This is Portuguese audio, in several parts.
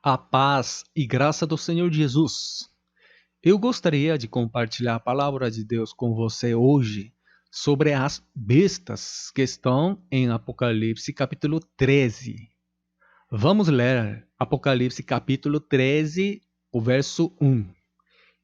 A paz e graça do Senhor Jesus. Eu gostaria de compartilhar a palavra de Deus com você hoje sobre as bestas que estão em Apocalipse capítulo 13. Vamos ler Apocalipse capítulo 13, o verso 1.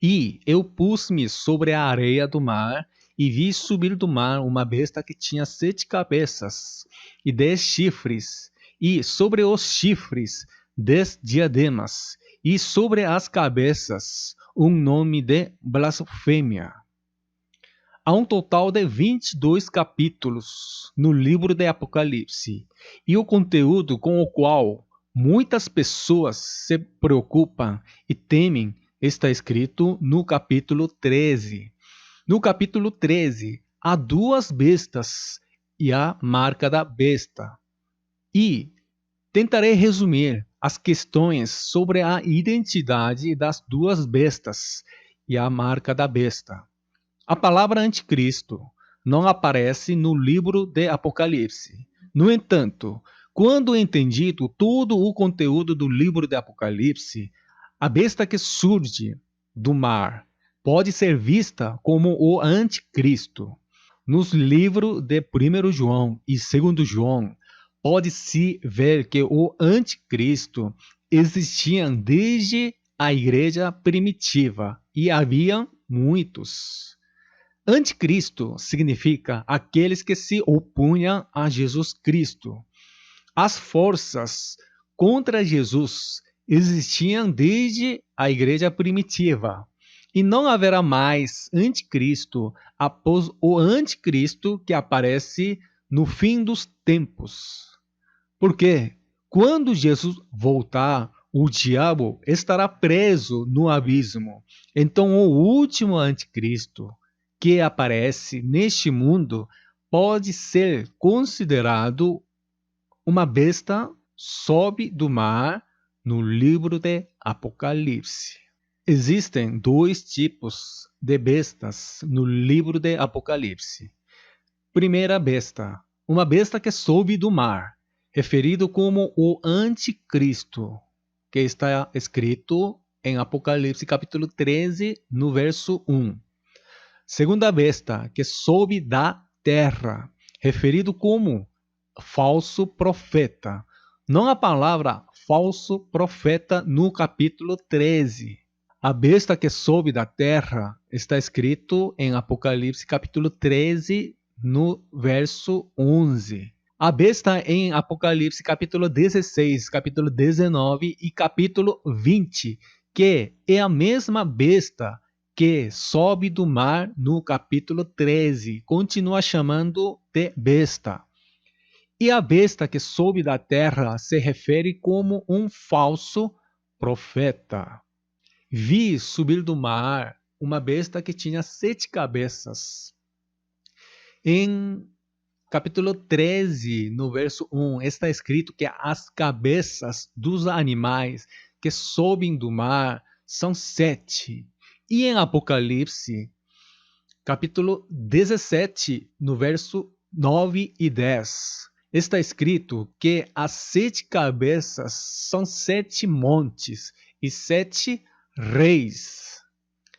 E eu pus-me sobre a areia do mar e vi subir do mar uma besta que tinha 7 cabeças e 10 chifres, e sobre os chifres 10 diademas, e sobre as cabeças um nome de blasfêmia. Há um total de 22 capítulos no livro de Apocalipse, e o conteúdo com o qual muitas pessoas se preocupam e temem está escrito no capítulo 13. No capítulo 13, há 2 bestas e a marca da besta. E tentarei resumir as questões sobre a identidade das 2 bestas e a marca da besta. A palavra anticristo não aparece no livro de Apocalipse. No entanto, quando entendido todo o conteúdo do livro de Apocalipse, a besta que surge do mar pode ser vista como o anticristo. Nos livros de 1 João e 2 João, pode-se ver que o anticristo existia desde a igreja primitiva e havia muitos. Anticristo significa aqueles que se opunham a Jesus Cristo. As forças contra Jesus existiam desde a igreja primitiva. E não haverá mais anticristo após o anticristo que aparece no fim dos tempos. Porque quando Jesus voltar, o diabo estará preso no abismo. Então, o último anticristo que aparece neste mundo pode ser considerado uma besta sobe do mar no livro de Apocalipse. Existem 2 tipos de bestas no livro de Apocalipse. Primeira besta, uma besta que sobe do mar, referido como o anticristo, que está escrito em Apocalipse capítulo 13, no verso 1. Segunda besta, que sobe da terra, referido como falso profeta. Não a palavra falso profeta no capítulo 13. A besta que sobe da terra está escrito em Apocalipse capítulo 13, no verso 11. A besta em Apocalipse capítulo 16, capítulo 19 e capítulo 20, que é a mesma besta que sobe do mar no capítulo 13, continua chamando de besta. E a besta que sobe da terra se refere como um falso profeta. Vi subir do mar uma besta que tinha 7 cabeças. Em capítulo 13, no verso 1, está escrito que as cabeças dos animais que sobem do mar são 7. E em Apocalipse, capítulo 17, no verso 9 e 10, está escrito que as 7 cabeças são 7 montes e 7 reis.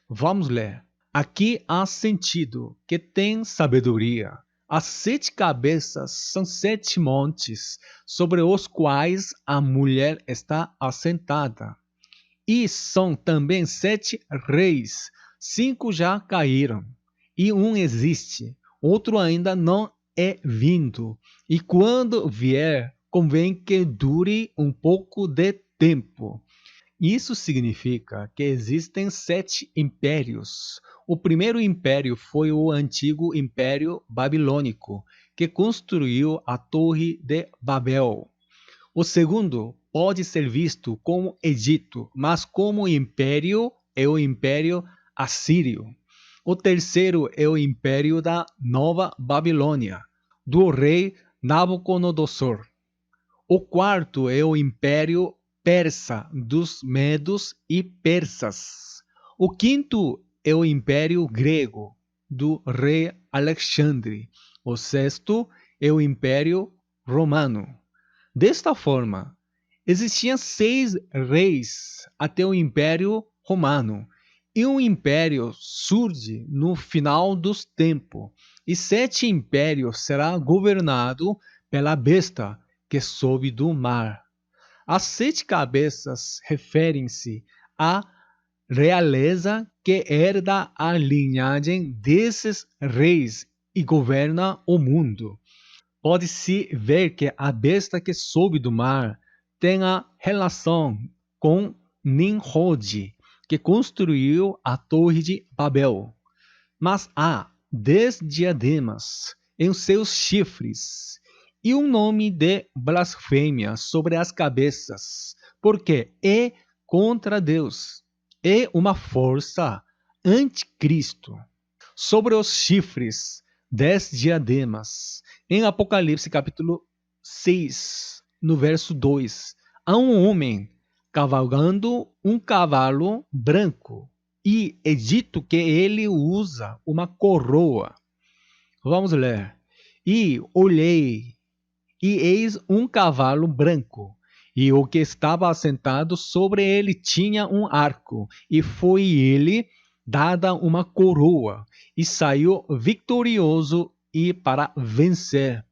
Vamos ler. Aqui há sentido que tem sabedoria. As 7 cabeças são 7 montes sobre os quais a mulher está assentada. E são também 7 reis. 5 já caíram e um existe. Outro ainda não é vindo. E quando vier, convém que dure um pouco de tempo. Isso significa que existem 7 impérios. O primeiro império foi o antigo Império Babilônico, que construiu a Torre de Babel. O segundo pode ser visto como Egito, mas como império é o Império Assírio. O terceiro é o Império da Nova Babilônia, do rei Nabucodonosor. O quarto é o Império Persa, dos Medos e Persas. O quinto é o Império Grego, do rei Alexandre. O sexto é o Império Romano. Desta forma, Existiam 6 reis até o Império Romano. E um império surge no final dos tempos. E 7 impérios será governado pela besta que sobe do mar. As 7 cabeças referem-se à realeza que herda a linhagem desses reis e governa o mundo. Pode-se ver que a besta que sobe do mar tem a relação com Nimrod, que construiu a Torre de Babel. Mas há 10 diademas em seus chifres e um nome de blasfêmia sobre as cabeças, porque é contra Deus. É uma força anticristo. Sobre os chifres, 10 diademas. Em Apocalipse capítulo 6, no verso 2, há um homem cavalgando um cavalo branco e é dito que ele usa uma coroa. Vamos ler. E olhei, e eis um cavalo branco, e o que estava assentado sobre ele tinha um arco, e foi ele dada uma coroa, e saiu vitorioso e para vencer.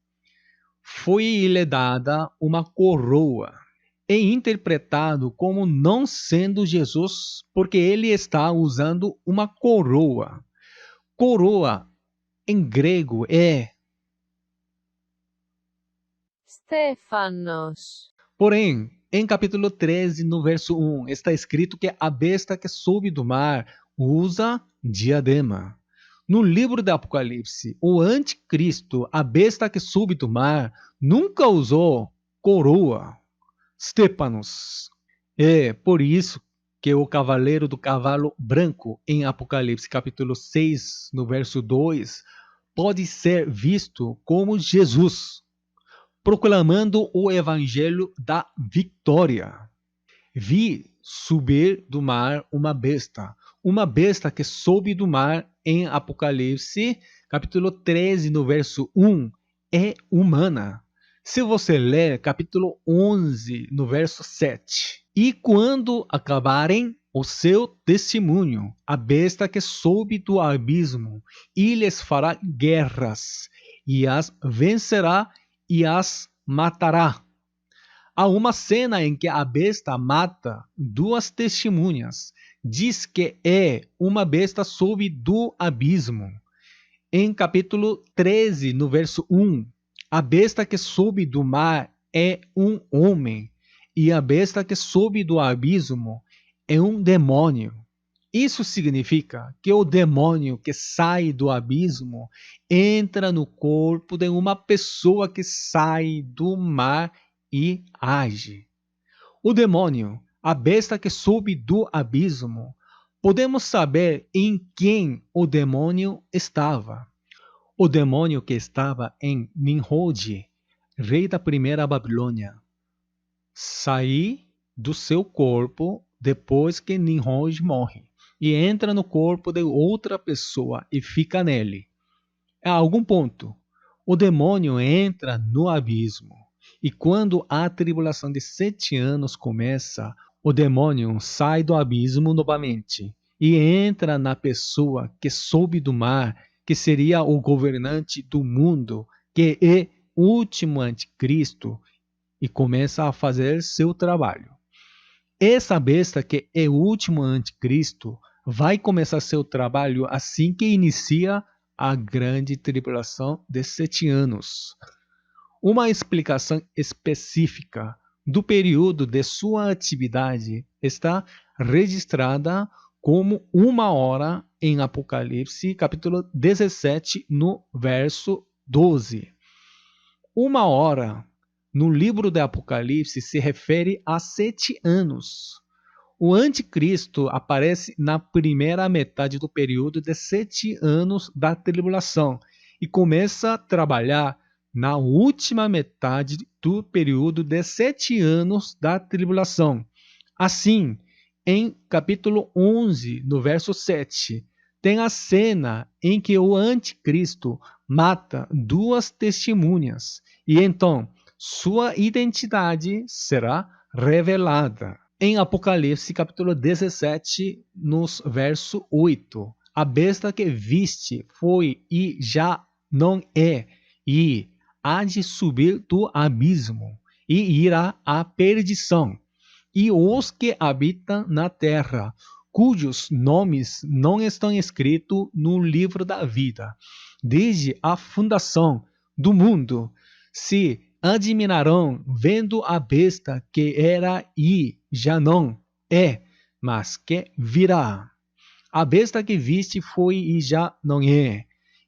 Foi-lhe dada uma coroa. É interpretado como não sendo Jesus, porque ele está usando uma coroa. Coroa, em grego, é. Στέφανος. Porém, em capítulo 13, no verso 1, está escrito que a besta que sobe do mar usa diadema. No livro do Apocalipse, o anticristo, a besta que sobe do mar, nunca usou coroa, Stepanos. É por isso que o cavaleiro do cavalo branco, em Apocalipse capítulo 6, no verso 2, pode ser visto como Jesus, proclamando o evangelho da vitória. Vi subir do mar uma besta que sobe do mar em Apocalipse, capítulo 13, no verso 1, é humana. Se você ler capítulo 11, no verso 7. E quando acabarem o seu testemunho, a besta que sobe do abismo, e lhes fará guerras, e as vencerá e as matará. Há uma cena em que a besta mata 2 testemunhas. Diz que é uma besta sob do abismo. Em capítulo 13, no verso 1, a besta que sobe do mar é um homem, e a besta que sobe do abismo é um demônio. Isso significa que o demônio que sai do abismo entra no corpo de uma pessoa que sai do mar e age. O demônio, a besta que sobe do abismo, podemos saber em quem o demônio estava. O demônio que estava em Nimrod, rei da primeira Babilônia, sai do seu corpo depois que Nimrod morre e entra no corpo de outra pessoa e fica nele. A algum ponto, o demônio entra no abismo. E quando a tribulação de 7 anos começa, o demônio sai do abismo novamente e entra na pessoa que sobe do mar, que seria o governante do mundo, que é o último anticristo, e começa a fazer seu trabalho. Essa besta que é o último anticristo vai começar seu trabalho assim que inicia a grande tribulação de 7 anos. Uma explicação específica do período de sua atividade está registrada como 1 hora em Apocalipse, capítulo 17, no verso 12. 1 hora no livro de Apocalipse se refere a 7 anos. O anticristo aparece na primeira metade do período de 7 anos da tribulação e começa a trabalhar na última metade do período de 7 anos da tribulação. Assim, em capítulo 11, no verso 7, tem a cena em que o anticristo mata 2 testemunhas e então sua identidade será revelada. Em Apocalipse, capítulo 17, nos verso 8. A besta que viste foi e já não é, e há de subir do abismo, e irá à perdição. E os que habitam na terra, cujos nomes não estão escritos no livro da vida, desde a fundação do mundo, se admirarão vendo a besta que era e já não é, mas que virá. A besta que viste foi e já não é,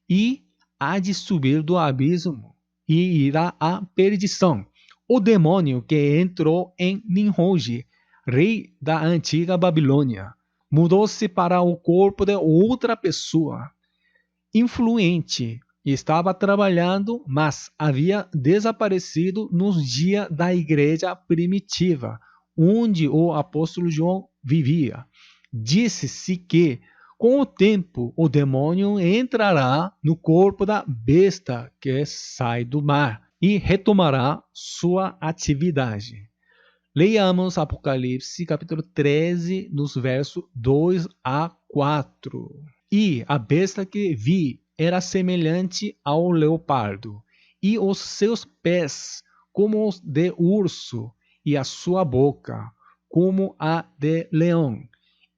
e há de subir do abismo e irá à perdição. O demônio que entrou em Nimrod, rei da antiga Babilônia, mudou-se para o corpo de outra pessoa influente. Estava trabalhando, mas havia desaparecido nos dias da igreja primitiva, onde o apóstolo João vivia. Disse-se que, com o tempo, o demônio entrará no corpo da besta que sai do mar e retomará sua atividade. Leiamos Apocalipse, capítulo 13, nos versos 2 a 4. E a besta que vi era semelhante ao leopardo, e os seus pés como os de urso, e a sua boca como a de leão.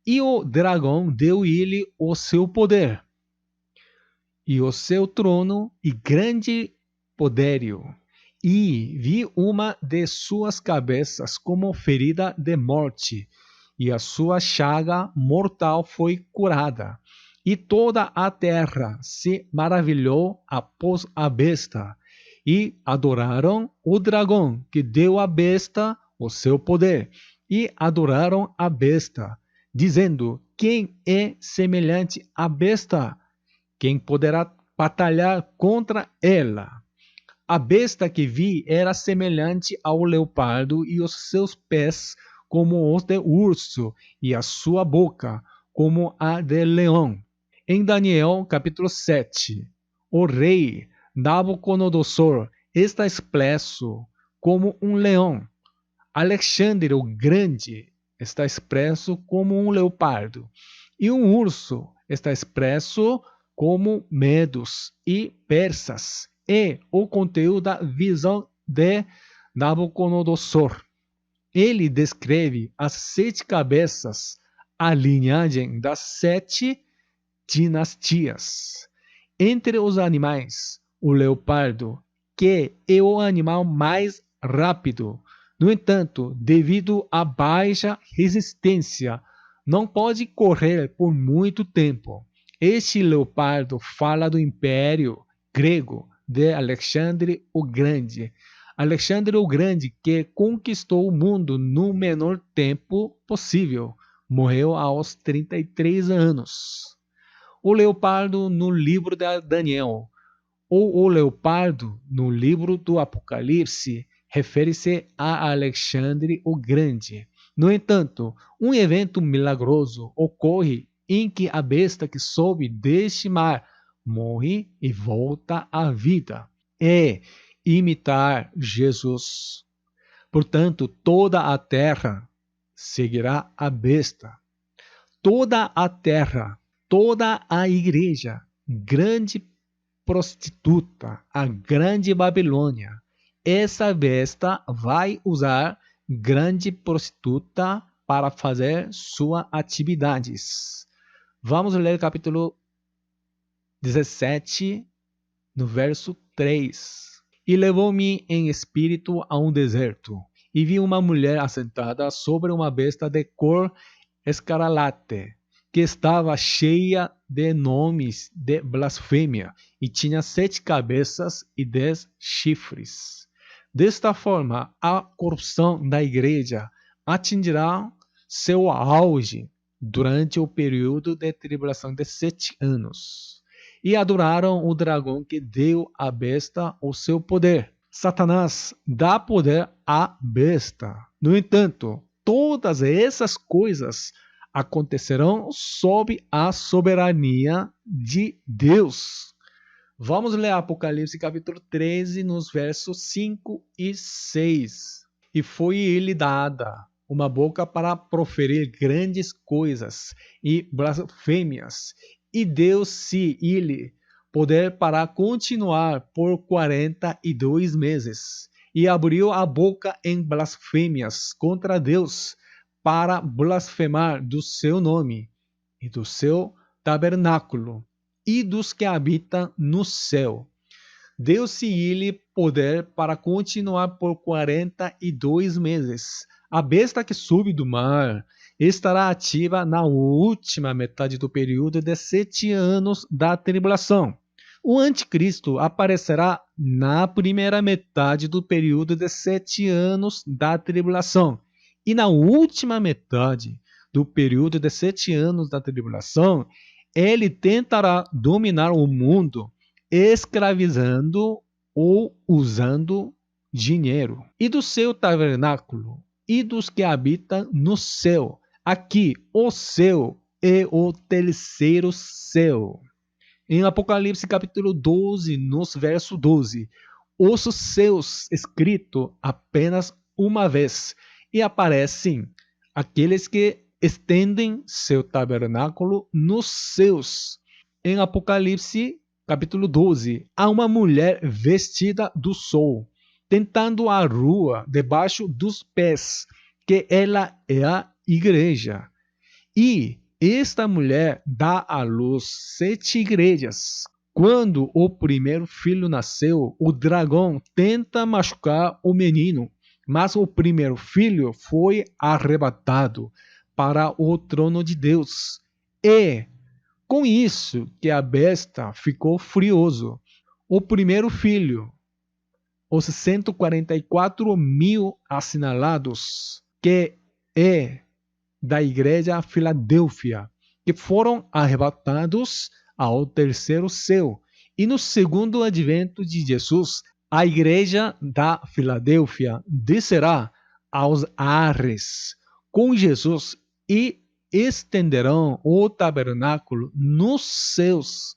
E o dragão deu-lhe o seu poder, e o seu trono, e grande poderio. E vi uma de suas cabeças como ferida de morte, e a sua chaga mortal foi curada. E toda a terra se maravilhou após a besta, e adoraram o dragão que deu à besta o seu poder, e adoraram a besta, dizendo: quem é semelhante à besta? Quem poderá batalhar contra ela? A besta que vi era semelhante ao leopardo, e os seus pés como os de urso, e a sua boca como a de leão. Em Daniel, capítulo 7, o rei Nabucodonosor está expresso como um leão. Alexandre o Grande está expresso como um leopardo. E um urso está expresso como medos e persas. E o conteúdo da visão de Nabucodonosor. Ele descreve as 7 cabeças, a linhagem das 7 dinastias. Entre os animais, o leopardo, que é o animal mais rápido. No entanto, devido à baixa resistência, não pode correr por muito tempo. Este leopardo fala do Império Grego de Alexandre o Grande. Alexandre o Grande, que conquistou o mundo no menor tempo possível, morreu aos 33 anos. O leopardo no livro de Daniel, ou o leopardo no livro do Apocalipse, refere-se a Alexandre o Grande. No entanto, um evento milagroso ocorre em que a besta que sobe deste mar morre e volta à vida. É imitar Jesus. Portanto, toda a terra seguirá a besta. Toda a terra, toda a igreja, grande prostituta, a grande Babilônia. Essa besta vai usar grande prostituta para fazer suas atividades. Vamos ler o capítulo 17, no verso 3. E levou-me em espírito a um deserto, e vi uma mulher assentada sobre uma besta de cor escarlate, que estava cheia de nomes de blasfêmia, e tinha 7 cabeças e 10 chifres. Desta forma, a corrupção da igreja atingirá seu auge durante o período de tribulação de 7 anos. E adoraram o dragão que deu à besta o seu poder. Satanás dá poder à besta. No entanto, todas essas coisas acontecerão sob a soberania de Deus. Vamos ler Apocalipse capítulo 13, nos versos 5 e 6. e foi-lhe dada uma boca para proferir grandes coisas e blasfêmias, e deu-se-lhe poder para continuar por 42 meses, e abriu a boca em blasfêmias contra Deus, para blasfemar do seu nome, e do seu tabernáculo, e dos que habitam no céu. Deu-se-lhe poder para continuar por 42 meses. A besta que sobe do mar estará ativa na última metade do período de 7 anos da tribulação. O anticristo aparecerá na primeira metade do período de 7 anos da tribulação. E na última metade do período de 7 anos da tribulação, ele tentará dominar o mundo escravizando ou usando dinheiro. E do seu tabernáculo, e dos que habitam no céu. Aqui, o céu é o terceiro céu. Em Apocalipse capítulo 12, nos verso 12, os céus escrito apenas uma vez, e aparecem aqueles que estendem seu tabernáculo nos céus. Em Apocalipse capítulo 12, há uma mulher vestida do sol, tentando a rua debaixo dos pés, que ela é a igreja. E esta mulher dá à luz 7 igrejas. Quando o primeiro filho nasceu, o dragão tenta machucar o menino, mas o primeiro filho foi arrebatado para o trono de Deus. E com isso que a besta ficou furioso. O primeiro filho, os 144 mil assinalados, que é da igreja Filadélfia, que foram arrebatados ao terceiro céu. E no segundo advento de Jesus, a igreja da Filadélfia descerá aos ares com Jesus e estenderão o tabernáculo nos céus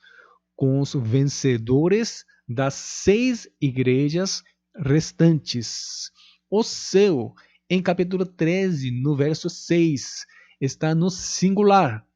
com os vencedores das 6 igrejas restantes. O céu, em capítulo 13, no verso 6, está no singular.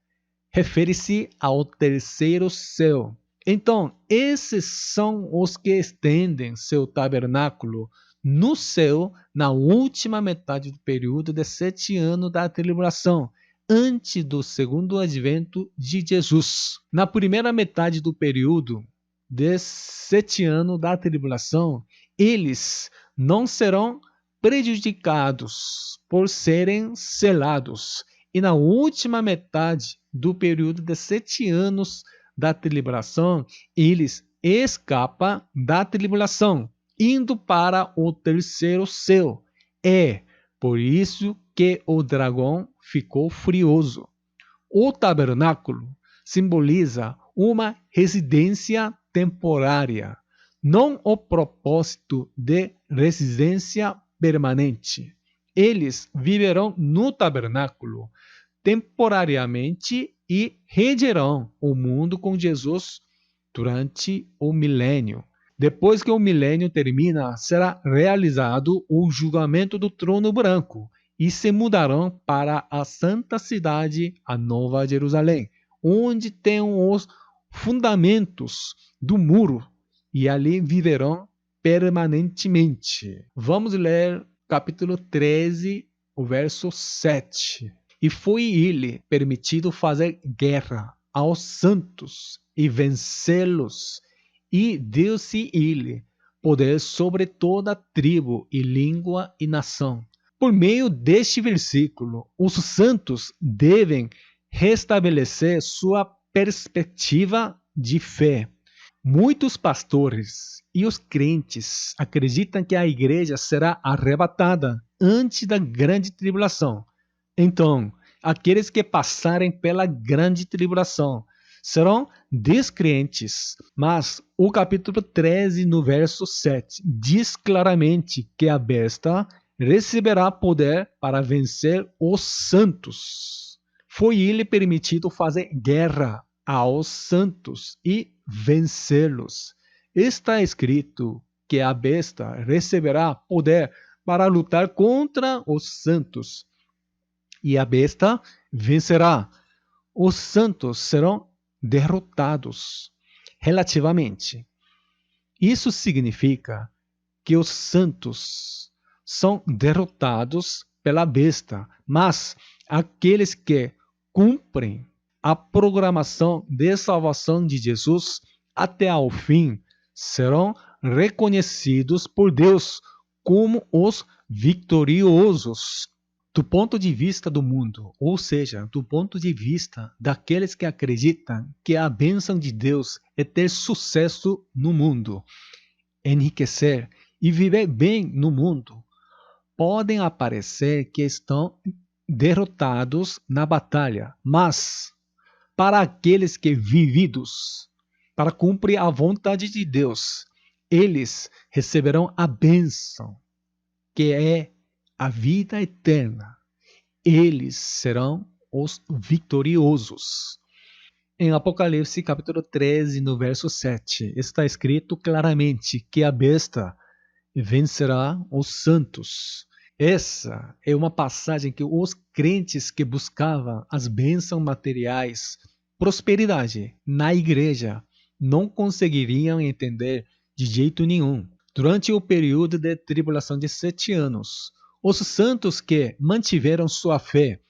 Refere-se ao terceiro céu. Então, esses são os que estendem seu tabernáculo no céu na última metade do período de 7 anos da tribulação, antes do segundo advento de Jesus. Na primeira metade do período de 7 anos da tribulação, eles não serão prejudicados por serem selados. E na última metade do período de 7 anos da tribulação, eles escapam da tribulação, indo para o terceiro céu. É por isso que o dragão ficou furioso. O tabernáculo simboliza uma residência temporária, não o propósito de residência permanente. Eles viverão no tabernáculo temporariamente e regerão o mundo com Jesus durante o milênio. Depois que o milênio termina, será realizado o julgamento do trono branco e se mudarão para a santa cidade, a Nova Jerusalém, onde tem os fundamentos do muro, e ali viverão permanentemente. Vamos ler capítulo 13, o verso 7. E foi-lhe permitido fazer guerra aos santos e vencê-los, e deu-se-lhe poder sobre toda tribo e língua e nação. Por meio deste versículo, os santos devem restabelecer sua perspectiva de fé. Muitos pastores e os crentes acreditam que a igreja será arrebatada antes da grande tribulação. Então, aqueles que passarem pela grande tribulação serão descrentes. Mas o capítulo 13, no verso 7, diz claramente que a besta receberá poder para vencer os santos. Foi-lhe permitido fazer guerra aos santos e vencê-los. Está escrito que a besta receberá poder para lutar contra os santos. E a besta vencerá. Os santos serão derrotados relativamente. Isso significa que os santos são derrotados pela besta, mas aqueles que cumprem a programação de salvação de Jesus até ao fim serão reconhecidos por Deus como os vitoriosos. Do ponto de vista do mundo, ou seja, do ponto de vista daqueles que acreditam que a bênção de Deus é ter sucesso no mundo, enriquecer e viver bem no mundo, podem aparecer que estão derrotados na batalha, mas para aqueles que vividos para cumprir a vontade de Deus, eles receberão a bênção, que é a vida eterna. Eles serão os vitoriosos. Em Apocalipse capítulo 13, no verso 7, está escrito claramente que a besta vencerá os santos. Essa é uma passagem que os crentes que buscavam as bênçãos materiais, prosperidade na igreja, não conseguiriam entender de jeito nenhum. Durante o período de tribulação de 7 anos, os santos que mantiveram sua fé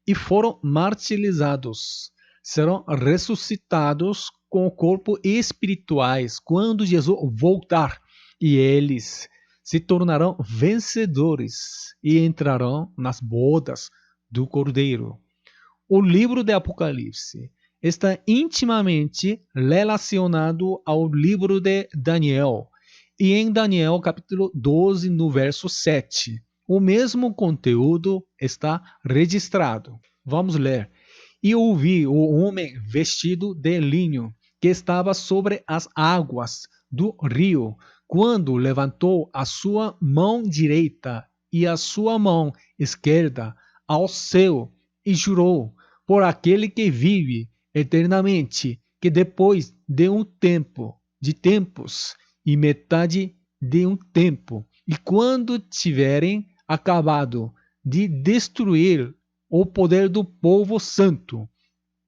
e foram martirizados serão ressuscitados com o corpo espirituais quando Jesus voltar, e eles se tornarão vencedores e entrarão nas bodas do Cordeiro. O livro de Apocalipse está intimamente relacionado ao livro de Daniel. E em Daniel capítulo 12, no verso 7, o mesmo conteúdo está registrado. Vamos ler. E ouvi o homem vestido de linho, que estava sobre as águas do rio, quando levantou a sua mão direita e a sua mão esquerda ao céu e jurou por aquele que vive eternamente, que depois de um tempo, de tempos e metade de um tempo, e quando tiverem acabado de destruir o poder do povo santo,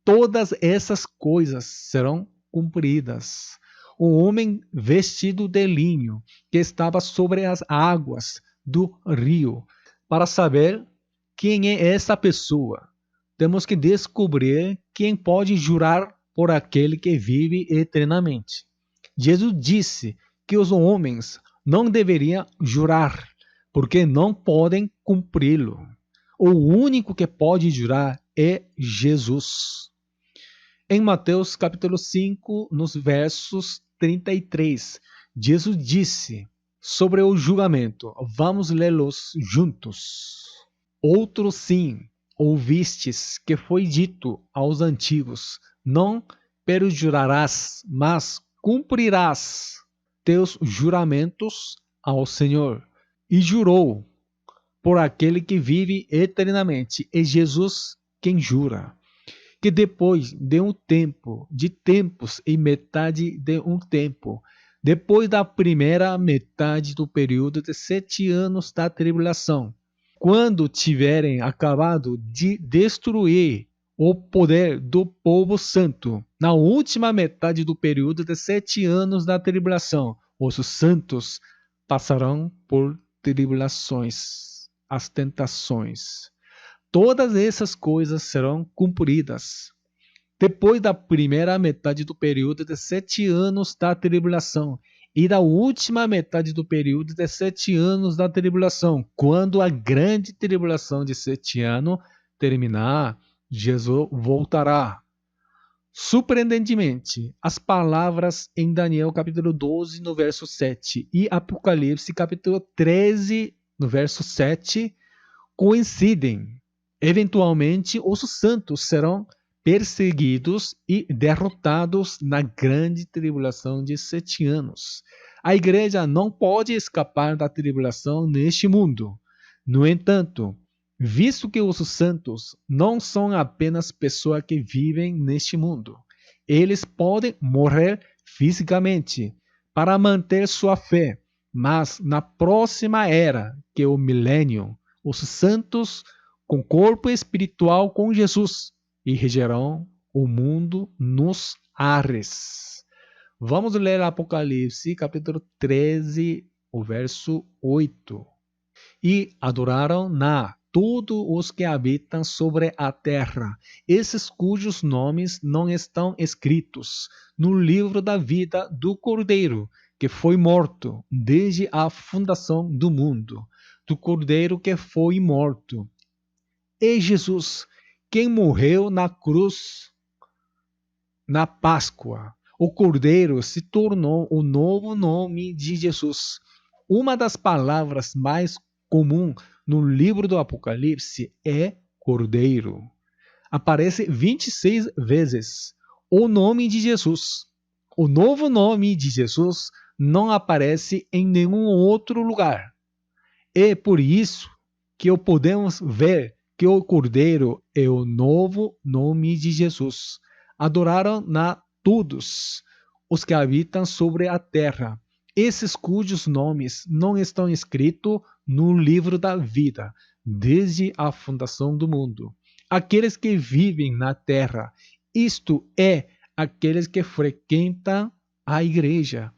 todas essas coisas serão cumpridas. O homem vestido de linho, que estava sobre as águas do rio. Para saber quem é essa pessoa, temos que descobrir quem pode jurar por aquele que vive eternamente. Jesus disse que os homens não deveriam jurar, porque não podem cumpri-lo. O único que pode jurar é Jesus. Em Mateus capítulo 5, nos versos 33, Jesus disse sobre o julgamento. Vamos lê-los juntos. Outro sim, ouvistes que foi dito aos antigos: não perjurarás, mas cumprirás teus juramentos ao Senhor. E jurou por aquele que vive eternamente. É Jesus quem jura. Que depois de um tempo, de tempos e metade de um tempo, depois da primeira metade do período de 7 anos da tribulação, quando tiverem acabado de destruir o poder do povo santo, na última metade do período de 7 anos da tribulação, os santos passarão por tribulações, as tentações. Todas essas coisas serão cumpridas. Depois da primeira metade do período de 7 anos da tribulação e da última metade do período de 7 anos da tribulação, quando a grande tribulação de 7 anos terminar, Jesus voltará. Surpreendentemente, as palavras em Daniel capítulo 12, no verso 7 e Apocalipse capítulo 13, no verso 7, coincidem. Eventualmente, os santos serão perseguidos e derrotados na grande tribulação de 7 anos. A igreja não pode escapar da tribulação neste mundo. No entanto, visto que os santos não são apenas pessoas que vivem neste mundo, eles podem morrer fisicamente para manter sua fé, Mas na próxima era, que é o milênio, os santos com corpo espiritual com Jesus e regerão o mundo nos ares. Vamos ler Apocalipse, capítulo 13, o verso 8. E adoraram na todos os que habitam sobre a terra, esses cujos nomes não estão escritos no livro da vida do Cordeiro, que foi morto desde a fundação do mundo, do Cordeiro que foi morto. E Jesus, quem morreu na cruz na Páscoa. O Cordeiro se tornou o novo nome de Jesus. Uma das palavras mais comuns no livro do Apocalipse é Cordeiro. Aparece 26 vezes o nome de Jesus. O novo nome de Jesus não aparece em nenhum outro lugar. É por isso que podemos ver que o Cordeiro é o novo nome de Jesus. Adoraram na todos os que habitam sobre a terra, esses cujos nomes não estão escritos no livro da vida, desde a fundação do mundo. Aqueles que vivem na terra, isto é, aqueles que frequentam a igreja,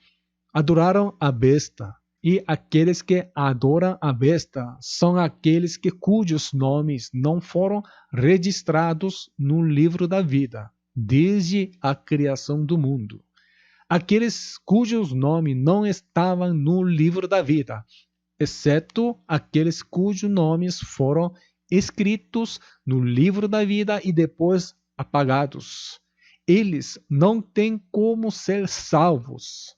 adoraram a besta. E aqueles que adoram a besta são aqueles cujos nomes não foram registrados no livro da vida, desde a criação do mundo. Aqueles cujos nomes não estavam no livro da vida, exceto aqueles cujos nomes foram escritos no livro da vida e depois apagados. Eles não têm como ser salvos.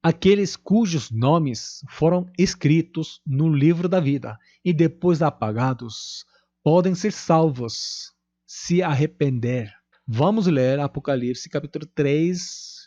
Aqueles cujos nomes foram escritos no livro da vida e depois apagados podem ser salvos se arrepender. Vamos ler Apocalipse capítulo 3,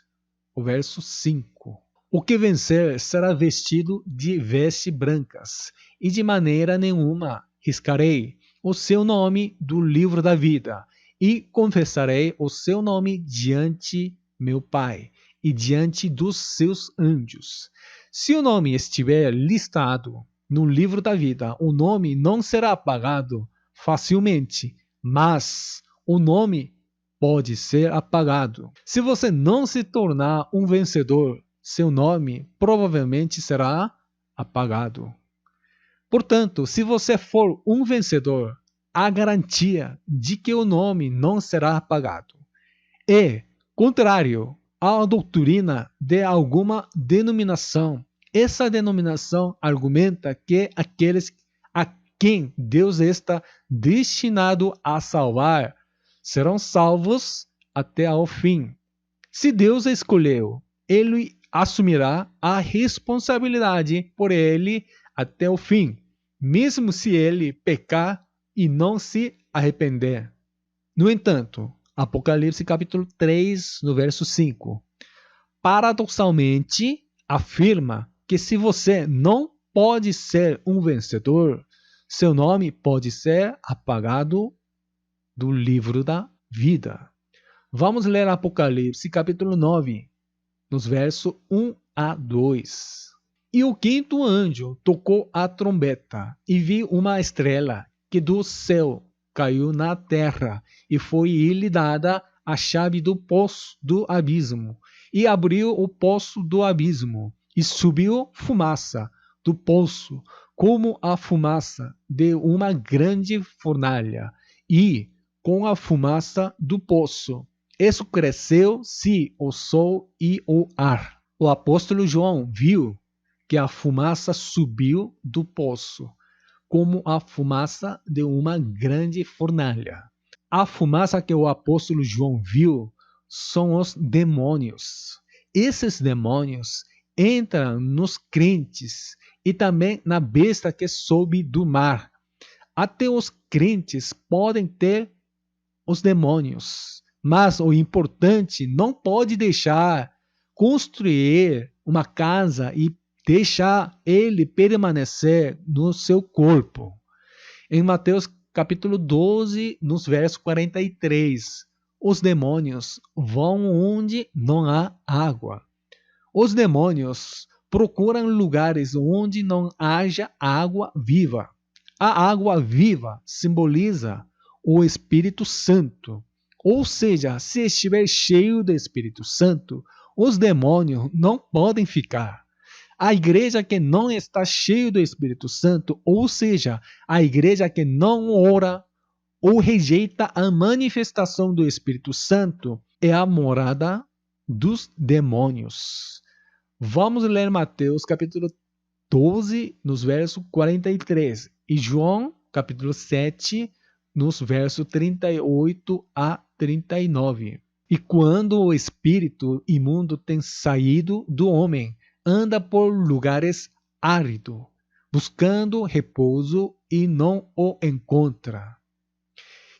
o verso 5. O que vencer será vestido de vestes brancas, e de maneira nenhuma riscarei o seu nome do livro da vida, e confessarei o seu nome diante meu Pai e diante dos seus anjos. Se o nome estiver listado no livro da vida, o nome não será apagado facilmente, mas o nome pode ser apagado. Se você não se tornar um vencedor, seu nome provavelmente será apagado. Portanto, se você for um vencedor, há garantia de que o nome não será apagado. E, contrário à doutrina de alguma denominação, essa denominação argumenta que aqueles a quem Deus está destinado a salvar serão salvos até ao fim. Se Deus escolheu, ele assumirá a responsabilidade por ele até o fim, mesmo se ele pecar e não se arrepender. No entanto, Apocalipse capítulo 3, no verso 5, paradoxalmente afirma que se você não pode ser um vencedor, seu nome pode ser apagado do livro da vida. Vamos ler Apocalipse capítulo 9, nos versos 1 a 2. E o quinto anjo tocou a trombeta, e vi uma estrela que do céu caiu na terra, e foi-lhe dada a chave do poço do abismo, e abriu o poço do abismo, e subiu fumaça do poço, como a fumaça de uma grande fornalha, e com a fumaça do poço escureceu-se o sol e o ar. O apóstolo João viu que a fumaça subiu do poço, como a fumaça de uma grande fornalha. A fumaça que o apóstolo João viu são os demônios. Esses demônios entram nos crentes e também na besta que sobe do mar. Até os crentes podem ter os demônios, mas o importante não pode deixar construir uma casa e deixar ele permanecer no seu corpo. Em Mateus capítulo 12, nos versos 43, os demônios vão onde não há água. Os demônios procuram lugares onde não haja água viva. A água viva simboliza o Espírito Santo. Ou seja, se estiver cheio do Espírito Santo, os demônios não podem ficar. A igreja que não está cheia do Espírito Santo, ou seja, a igreja que não ora ou rejeita a manifestação do Espírito Santo, é a morada dos demônios. Vamos ler Mateus capítulo 12, nos versos 43, e João capítulo 7, nos versos 38 a 39. E quando o espírito imundo tem saído do homem, anda por lugares áridos, buscando repouso e não o encontra.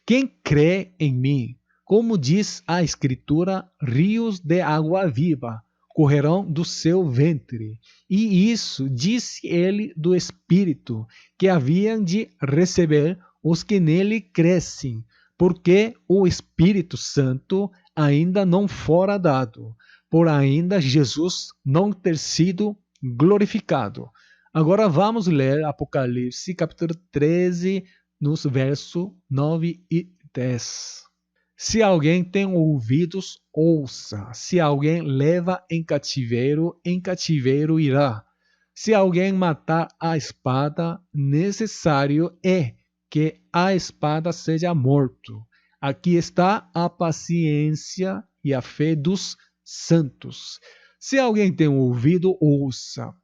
Quem crê em mim, como diz a Escritura, rios de água viva correrão do seu ventre. E isso disse ele do Espírito, que haviam de receber os que nele crescem, porque o Espírito Santo ainda não fora dado, por ainda Jesus não ter sido glorificado. Agora vamos ler Apocalipse, capítulo 13, nos versos 9 e 10. Se alguém tem ouvidos, ouça. Se alguém leva em cativeiro irá. Se alguém matar a espada, necessário é que a espada seja morto. Aqui está a paciência e a fé dos santos. Se alguém tem ouvido, ouça.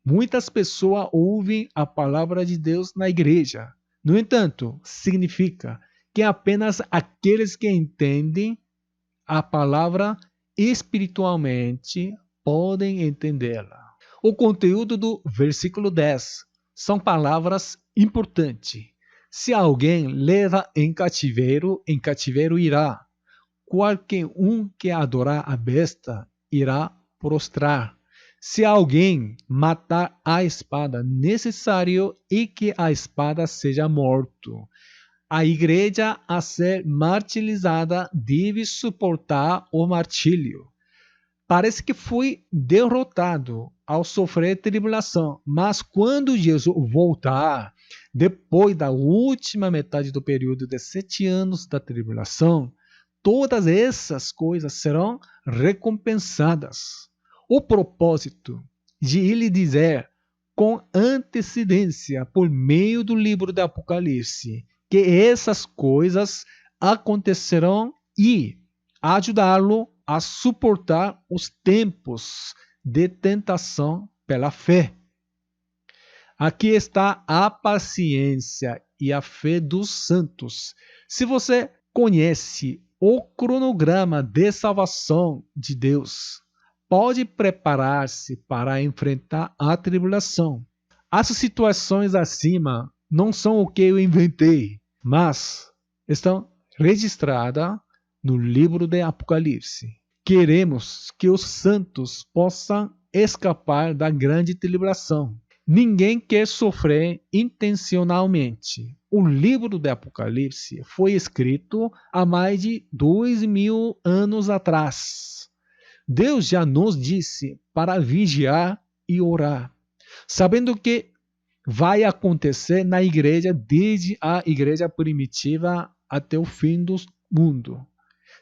Muitas pessoas ouvem a palavra de Deus na igreja. No entanto, significa que apenas aqueles que entendem a palavra espiritualmente podem entendê-la. O conteúdo do versículo 10 são palavras importantes. Se alguém leva em cativeiro irá. Qualquer um que adorar a besta irá prostrar. Se alguém matar a espada, necessário é que a espada seja morto. A igreja a ser martirizada deve suportar o martírio. Parece que foi derrotado ao sofrer tribulação, mas quando Jesus voltar, depois da última metade do período de 7 anos da tribulação, todas essas coisas serão recompensadas. O propósito de ele dizer com antecedência, por meio do livro do Apocalipse, que essas coisas acontecerão e ajudá-lo a suportar os tempos de tentação pela fé. Aqui está a paciência e a fé dos santos. Se você conhece o cronograma de salvação de Deus, pode preparar-se para enfrentar a tribulação. As situações acima não são o que eu inventei, mas estão registradas no livro de Apocalipse. Queremos que os santos possam escapar da grande tribulação. Ninguém quer sofrer intencionalmente. O livro de Apocalipse foi escrito há mais de 2000 anos atrás. Deus já nos disse para vigiar e orar, sabendo que vai acontecer na igreja desde a igreja primitiva até o fim do mundo.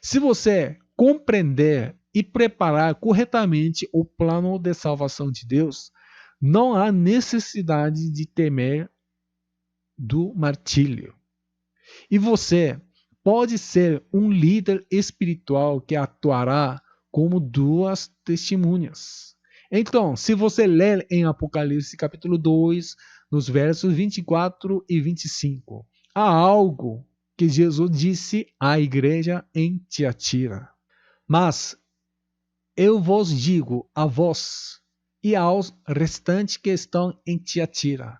Se você compreender e preparar corretamente o plano de salvação de Deus, não há necessidade de temer do martírio. E você pode ser um líder espiritual que atuará como 2 testemunhas. Então, se você ler em Apocalipse capítulo 2, nos versos 24 e 25, há algo que Jesus disse à igreja em Tiatira. Mas eu vos digo a vós e aos restantes que estão em Tiatira,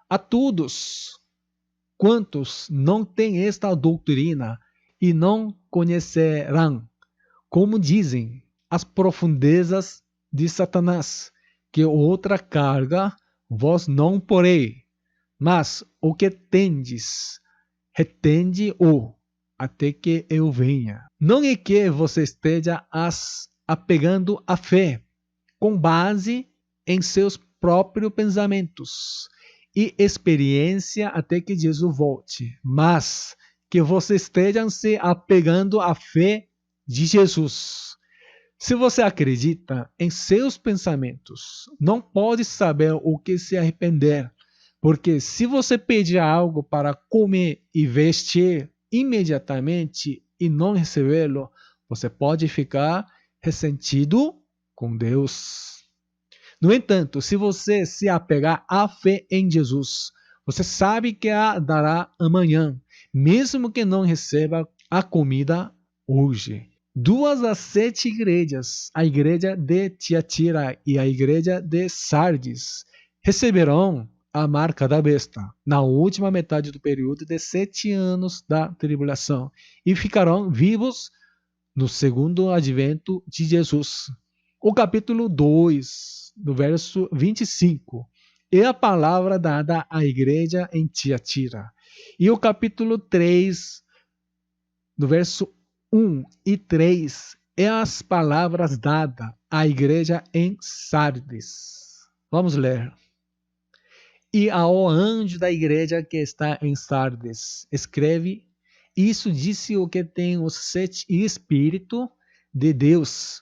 a todos quantos não têm esta doutrina e não conhecerão, como dizem, as profundezas de Satanás, que outra carga vós não porei, mas o que tendes, retende-o até que eu venha. Não é que você esteja apegando a fé com base em seus próprios pensamentos e experiência até que Jesus volte, mas que vocês estejam se apegando à fé de Jesus. Se você acredita em seus pensamentos, não pode saber o que se arrepender, porque se você pedir algo para comer e vestir imediatamente e não recebê-lo, você pode ficar ressentido com Deus. No entanto, se você se apegar à fé em Jesus, você sabe que a dará amanhã, mesmo que não receba a comida hoje. 2 das 7 igrejas, a igreja de Tiatira e a igreja de Sardes, receberão a marca da besta na última metade do período de 7 anos da tribulação e ficarão vivos no segundo advento de Jesus. O capítulo 2, do verso 25, é a palavra dada à igreja em Tiatira. E o capítulo 3, do verso 1 e 3, é as palavras dadas à igreja em Sardes. Vamos ler. E ao anjo da igreja que está em Sardes, escreve: isso disse o que tem os 7 Espíritos de Deus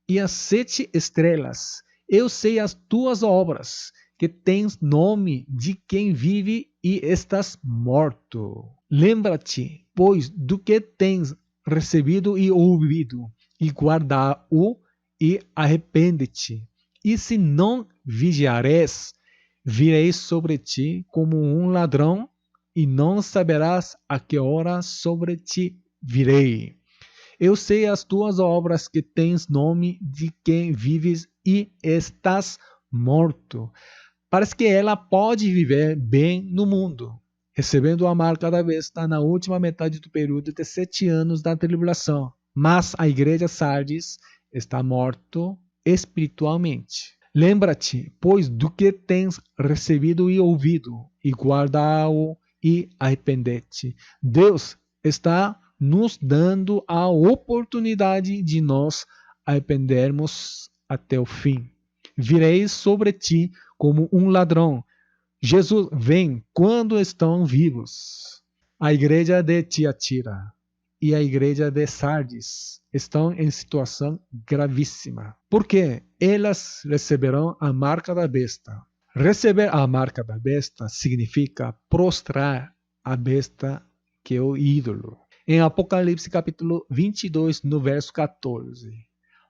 e as 7 estrelas. Eu sei as tuas obras, que tens nome de quem vive e estás morto. Lembra-te, pois, do que tens recebido e ouvido, e guarda-o e arrepende-te. E se não vigiares, virei sobre ti como um ladrão, e não saberás a que hora sobre ti virei. Eu sei as tuas obras, que tens nome de quem vives e estás morto. Parece que ela pode viver bem no mundo, recebendo a marca da besta na última metade do período de 7 anos da tribulação. Mas a igreja Sardes está morto espiritualmente. Lembra-te, pois, do que tens recebido e ouvido, e guarda-o e arrepende-te. Deus está nos dando a oportunidade de nós arrependermos até o fim. Virei sobre ti como um ladrão. Jesus vem quando estão vivos. A igreja de Tiatira e a igreja de Sardes estão em situação gravíssima, porque elas receberão a marca da besta. Receber a marca da besta significa prostrar a besta, que é o ídolo. Em Apocalipse capítulo 22, no verso 14,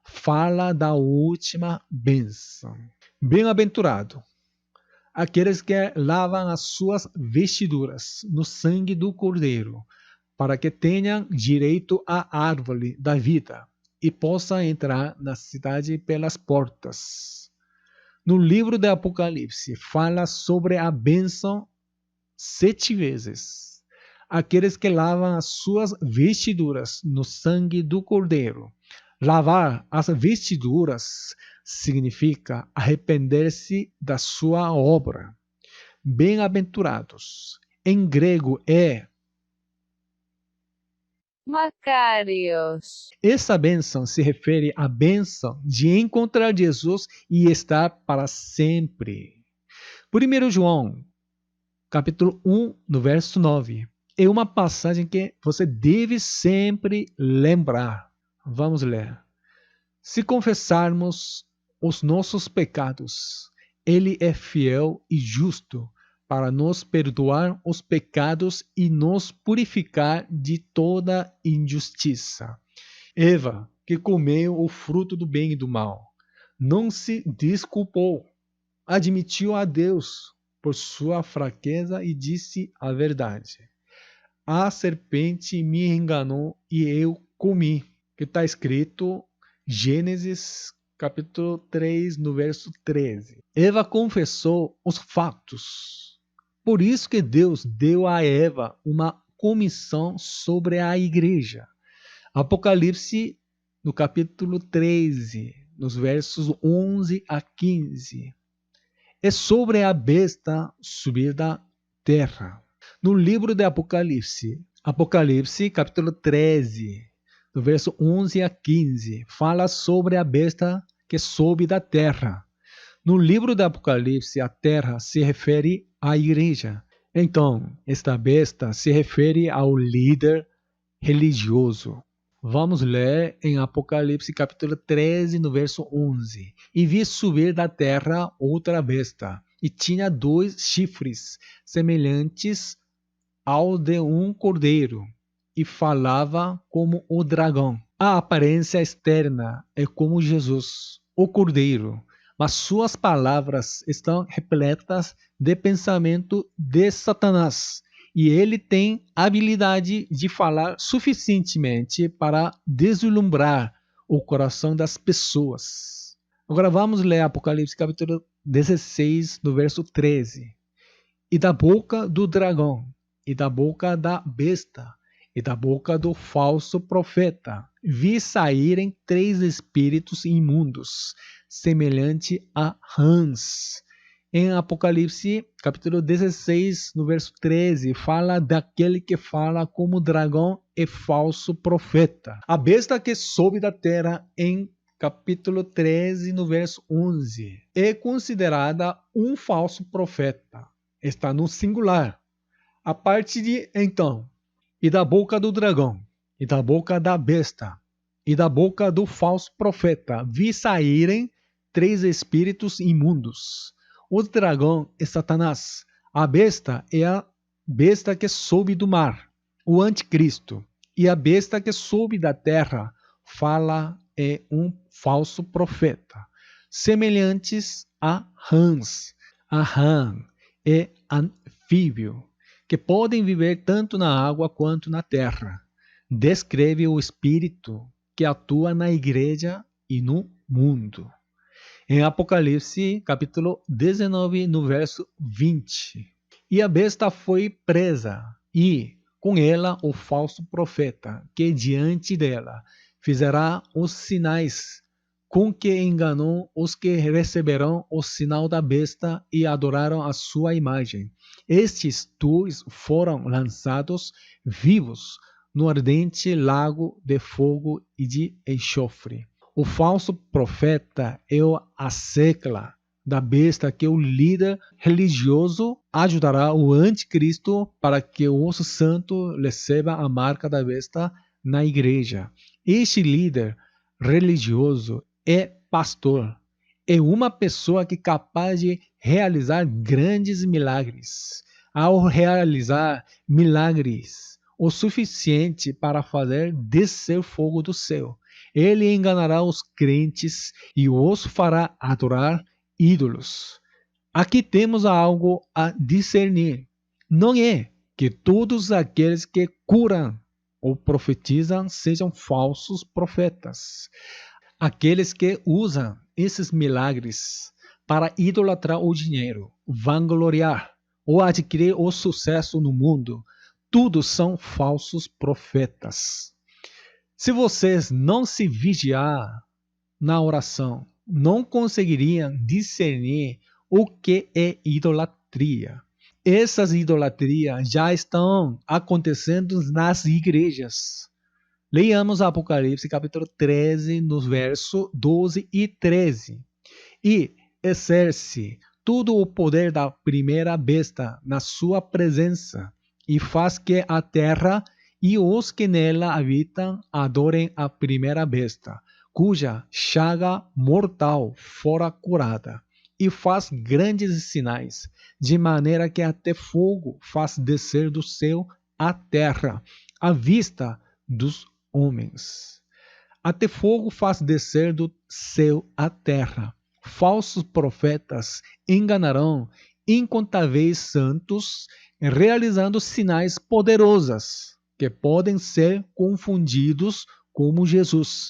fala da última bênção. Bem-aventurado aqueles que lavam as suas vestiduras no sangue do Cordeiro, para que tenham direito à árvore da vida e possam entrar na cidade pelas portas. No livro de Apocalipse, fala sobre a bênção 7 vezes. Aqueles que lavam as suas vestiduras no sangue do Cordeiro. Lavar as vestiduras significa arrepender-se da sua obra. Bem-aventurados. Em grego é Macarios. Essa bênção se refere à bênção de encontrar Jesus e estar para sempre. 1 João, capítulo 1, no verso 9. É uma passagem que você deve sempre lembrar. Vamos ler. Se confessarmos os nossos pecados, Ele é fiel e justo para nos perdoar os pecados e nos purificar de toda injustiça. Eva, que comeu o fruto do bem e do mal, não se desculpou, admitiu a Deus por sua fraqueza e disse a verdade. A serpente me enganou e eu comi. Que está escrito Gênesis capítulo 3, no verso 13. Eva confessou os fatos. Por isso que Deus deu a Eva uma comissão sobre a igreja. Apocalipse, no capítulo 13, nos versos 11 a 15. É sobre a besta subir da terra. No livro de Apocalipse, Apocalipse, capítulo 13, do verso 11 a 15, fala sobre a besta que sobe da terra. No livro do Apocalipse, a terra se refere à igreja. Então, esta besta se refere ao líder religioso. Vamos ler em Apocalipse capítulo 13, no verso 11. E vi subir da terra outra besta, e tinha 2 chifres, semelhantes ao de um cordeiro, e falava como o dragão. A aparência externa é como Jesus, o cordeiro, mas suas palavras estão repletas de pensamento de Satanás. E ele tem habilidade de falar suficientemente para deslumbrar o coração das pessoas. Agora vamos ler Apocalipse capítulo 16, no verso 13. E da boca do dragão, e da boca da besta, e da boca do falso profeta, vi saírem 3 espíritos imundos, semelhante a rãs. Em Apocalipse, capítulo 16, no verso 13, fala daquele que fala como dragão e falso profeta. A besta que sobe da terra, em capítulo 13, no verso 11, é considerada um falso profeta. Está no singular. A parte de então, e da boca do dragão, e da boca da besta, e da boca do falso profeta, vi saírem 3 espíritos imundos. O dragão é Satanás. A besta é a besta que sobe do mar, o anticristo. E a besta que sobe da terra fala é um falso profeta, semelhantes a rãs. A rã é anfíbio, que podem viver tanto na água quanto na terra. Descreve o espírito que atua na igreja e no mundo. Em Apocalipse, capítulo 19, no verso 20. E a besta foi presa, e com ela o falso profeta, que diante dela fizerá os sinais com que enganou os que receberão o sinal da besta e adoraram a sua imagem. Estes 2 foram lançados vivos no ardente lago de fogo e de enxofre. O falso profeta é a secla da besta que o líder religioso ajudará o anticristo para que o santo receba a marca da besta na igreja. Este líder religioso é pastor. É uma pessoa que é capaz de realizar grandes milagres. Ao realizar milagres o suficiente para fazer descer fogo do céu, ele enganará os crentes e os fará adorar ídolos. Aqui temos algo a discernir. Não é que todos aqueles que curam ou profetizam sejam falsos profetas. Aqueles que usam esses milagres para idolatrar o dinheiro, vangloriar ou adquirir o sucesso no mundo, tudo são falsos profetas. Se vocês não se vigiar na oração, não conseguiriam discernir o que é idolatria. Essas idolatrias já estão acontecendo nas igrejas. Leiamos Apocalipse capítulo 13, nos versos 12 e 13. E exerce todo o poder da primeira besta na sua presença, e faz que a terra e os que nela habitam adorem a primeira besta, cuja chaga mortal fora curada, e faz grandes sinais, de maneira que até fogo faz descer do céu à terra, à vista dos homens. Até fogo faz descer do céu à terra. Falsos profetas enganarão incontáveis santos, realizando sinais poderosos que podem ser confundidos como Jesus.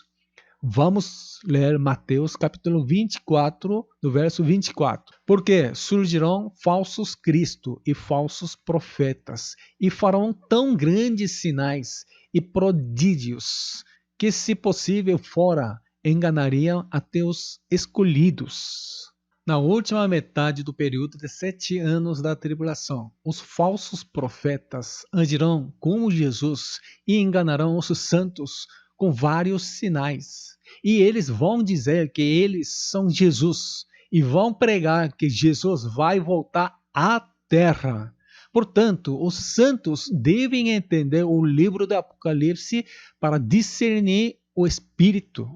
Vamos ler Mateus capítulo 24, do verso 24. Porque surgirão falsos Cristo e falsos profetas, e farão tão grandes sinais e prodígios, que, se possível fora, enganariam até os escolhidos. Na última metade do período de 7 anos da tribulação, os falsos profetas agirão como Jesus e enganarão os santos com vários sinais. E eles vão dizer que eles são Jesus e vão pregar que Jesus vai voltar à terra. Portanto, os santos devem entender o livro do Apocalipse para discernir o Espírito.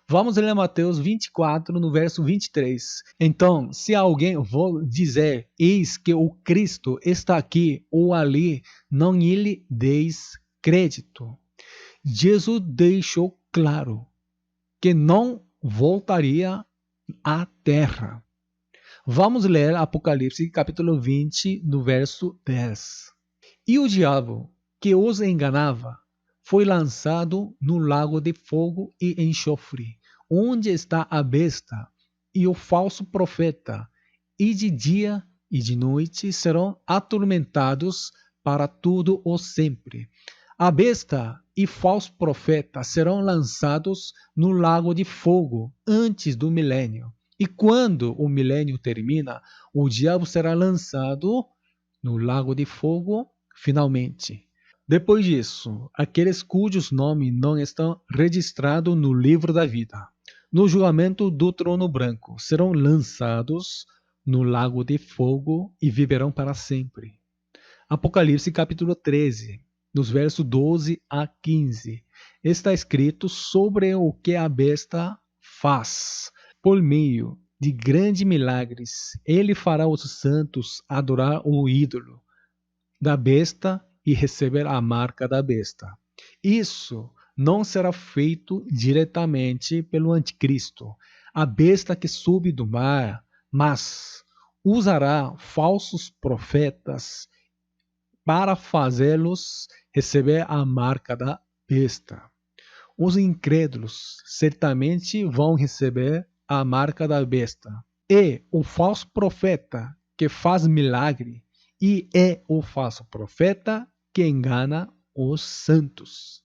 Vamos ler Mateus 24, no verso 23. Então, se alguém for dizer, eis que o Cristo está aqui ou ali, não lhe deis crédito. Jesus deixou claro que não voltaria à terra. Vamos ler Apocalipse capítulo 20, no verso 10. E o diabo que os enganava foi lançado no lago de fogo e enxofre, onde está a besta e o falso profeta, e de dia e de noite serão atormentados para todo o sempre. A besta e falso profeta serão lançados no lago de fogo antes do milênio. E quando o milênio termina, o diabo será lançado no lago de fogo finalmente. Depois disso, aqueles cujos nomes não estão registrados no livro da vida, no julgamento do trono branco, serão lançados no lago de fogo e viverão para sempre. Apocalipse capítulo 13, nos versos 12 a 15, está escrito sobre o que a besta faz. Por meio de grandes milagres, ele fará os santos adorar o ídolo da besta e receber a marca da besta. Isso não será feito diretamente pelo anticristo, a besta que sobe do mar, mas usará falsos profetas para fazê-los receber a marca da besta. Os incrédulos certamente vão receber a marca da besta. E o falso profeta que faz milagre, e é o falso profeta que engana os santos.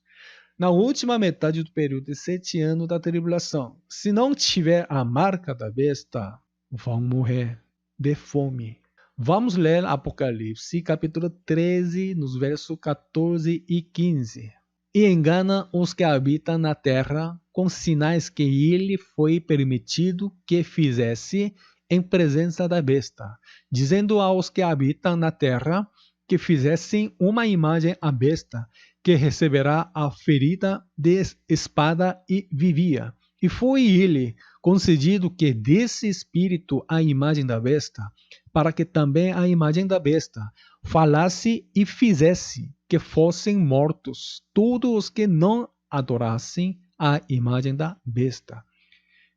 Na última metade do período de 7 anos da tribulação, se não tiver a marca da besta, vão morrer de fome. Vamos ler Apocalipse, capítulo 13, nos versos 14 e 15. E engana os que habitam na terra com sinais que ele foi permitido que fizesse em presença da besta, dizendo aos que habitam na terra que fizessem uma imagem à besta, que receberá a ferida de espada e vivia. E foi ele concedido que desse espírito à imagem da besta, para que também a imagem da besta falasse e fizesse que fossem mortos todos os que não adorassem a imagem da besta.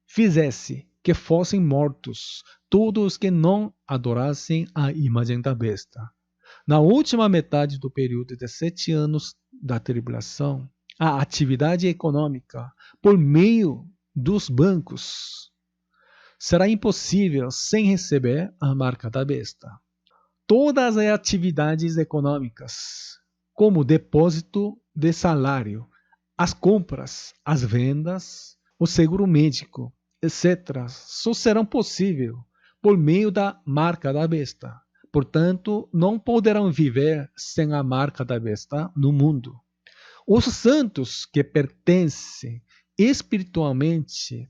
Fizesse que fossem mortos todos os que não adorassem a imagem da besta. Na última metade do período de 7 anos da tribulação, a atividade econômica por meio dos bancos será impossível sem receber a marca da besta. Todas as atividades econômicas, como depósito de salário, as compras, as vendas, o seguro médico, etc., só serão possíveis por meio da marca da besta. Portanto, não poderão viver sem a marca da besta no mundo. Os santos que pertencem espiritualmente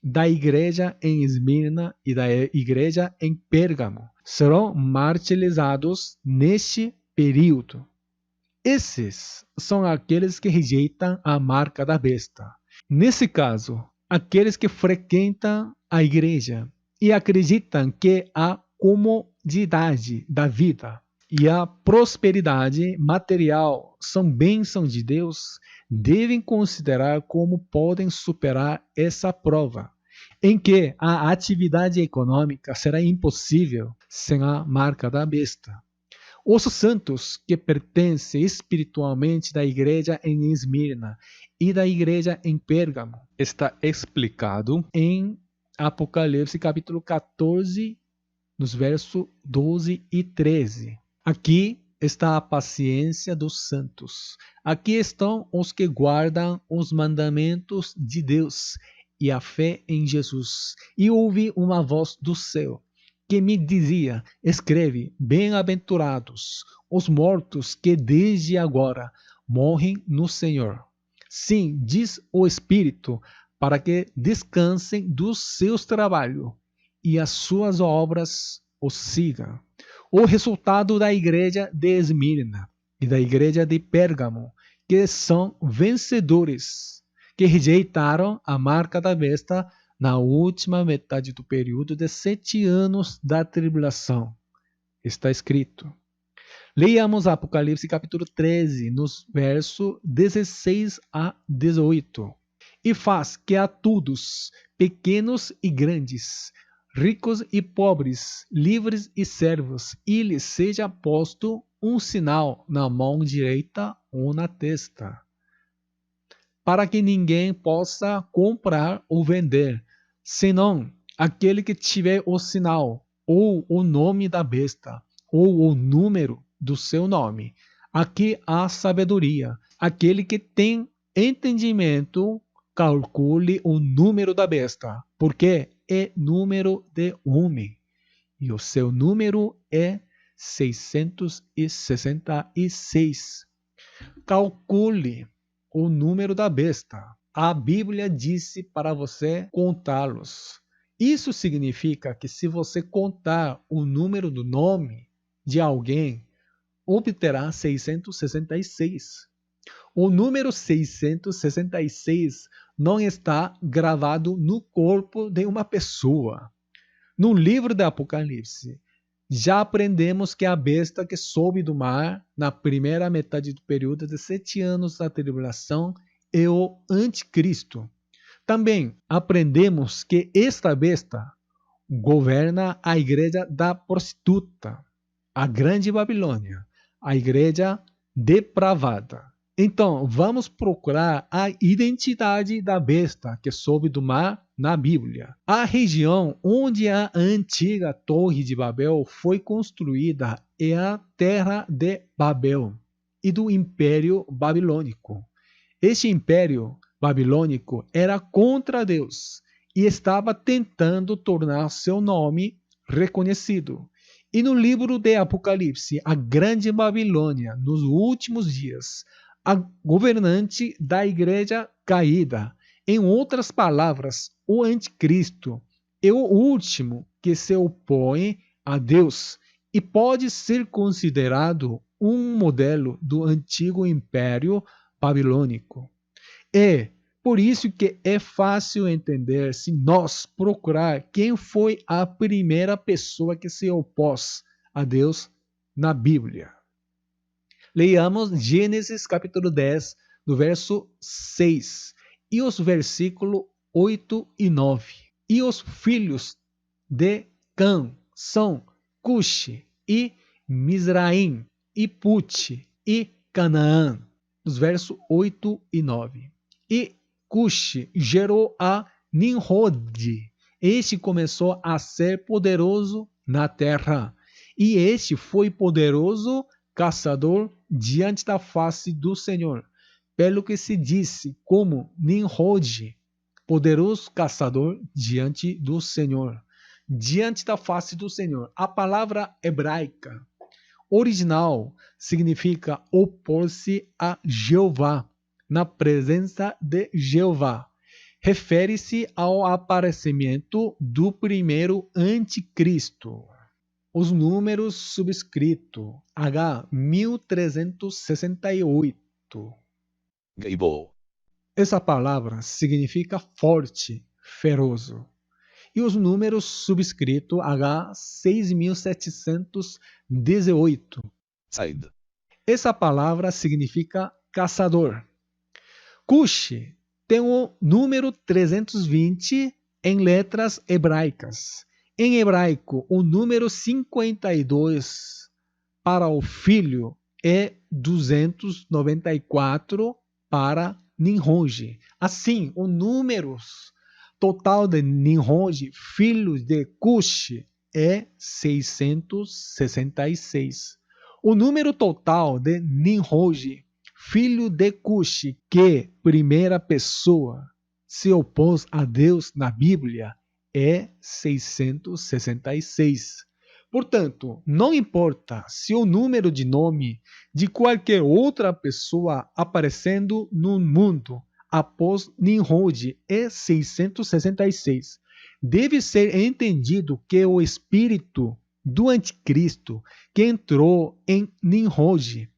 da igreja em Esmirna e da igreja em Pérgamo serão martirizados neste período. Esses são aqueles que rejeitam a marca da besta. Nesse caso, aqueles que frequentam a igreja e acreditam que a comodidade da vida e a prosperidade material são bênçãos de Deus, devem considerar como podem superar essa prova, em que a atividade econômica será impossível sem a marca da besta. Os santos que pertencem espiritualmente da igreja em Esmirna e da igreja em Pérgamo está explicado em Apocalipse capítulo 14, nos versos 12 e 13. Aqui está a paciência dos santos. Aqui estão os que guardam os mandamentos de Deus e a fé em Jesus. E ouvi uma voz do céu que me dizia: escreve, bem-aventurados os mortos que desde agora morrem no Senhor. Sim, diz o Espírito, para que descansem dos seus trabalhos e as suas obras os sigam. O resultado da igreja de Esmirna e da igreja de Pérgamo, que são vencedores, que rejeitaram a marca da besta na última metade do período de 7 anos da tribulação. Está escrito. Leiamos Apocalipse capítulo 13, nos versos 16 a 18. E faz que a todos, pequenos e grandes, ricos e pobres, livres e servos, e lhes seja posto um sinal na mão direita ou na testa, para que ninguém possa comprar ou vender, senão aquele que tiver o sinal, ou o nome da besta, ou o número do seu nome. Aqui há sabedoria. Aquele que tem entendimento, calcule o número da besta, porque é número de homem, e o seu número é 666. Calcule o número da besta. A Bíblia disse para você contá-los. Isso significa que se você contar o número do nome de alguém, obterá 666. O número 666 não está gravado no corpo de uma pessoa. No livro do Apocalipse, já aprendemos que a besta que sobe do mar na primeira metade do período de 7 anos da tribulação é o anticristo. Também aprendemos que esta besta governa a igreja da prostituta, a grande Babilônia, a igreja depravada. Então, vamos procurar a identidade da besta que sobe do mar na Bíblia. A região onde a antiga Torre de Babel foi construída é a Terra de Babel e do Império Babilônico. Este Império Babilônico era contra Deus e estava tentando tornar seu nome reconhecido. E no livro de Apocalipse, a grande Babilônia, nos últimos dias, a governante da igreja caída. Em outras palavras, o anticristo é o último que se opõe a Deus e pode ser considerado um modelo do antigo império babilônico. É por isso que é fácil entender se nós procurar quem foi a primeira pessoa que se opôs a Deus na Bíblia. Leiamos Gênesis capítulo 10, do verso 6, e os versículos 8 e 9. E os filhos de Cã são Cuxi e Mizraim e Pute e Canaã, dos versos 8 e 9. E Cuxi gerou a Nimrod. Este começou a ser poderoso na terra, e este foi poderoso caçador diante da face do Senhor, pelo que se disse como Nimrod, poderoso caçador diante do Senhor, diante da face do Senhor. A palavra hebraica original significa opor-se a Jeová, na presença de Jeová. Refere-se ao aparecimento do primeiro anticristo. Os números subscrito H 1368. Gable. Essa palavra significa forte, ferozo. E os números subscrito H 6718. Side. Essa palavra significa caçador. Cuxi tem o número 320 em letras hebraicas. Em hebraico, o número 52 para o filho é 294 para Nimrod. Assim, o número total de Nimrod, filho de Cuxi, é 666. O número total de Nimrod, filho de Cuxi, que primeira pessoa se opôs a Deus na Bíblia, é 666. Portanto, não importa se o número de nome de qualquer outra pessoa aparecendo no mundo após Nimrod em 666. Deve ser entendido que o espírito do anticristo que entrou em Nimrod,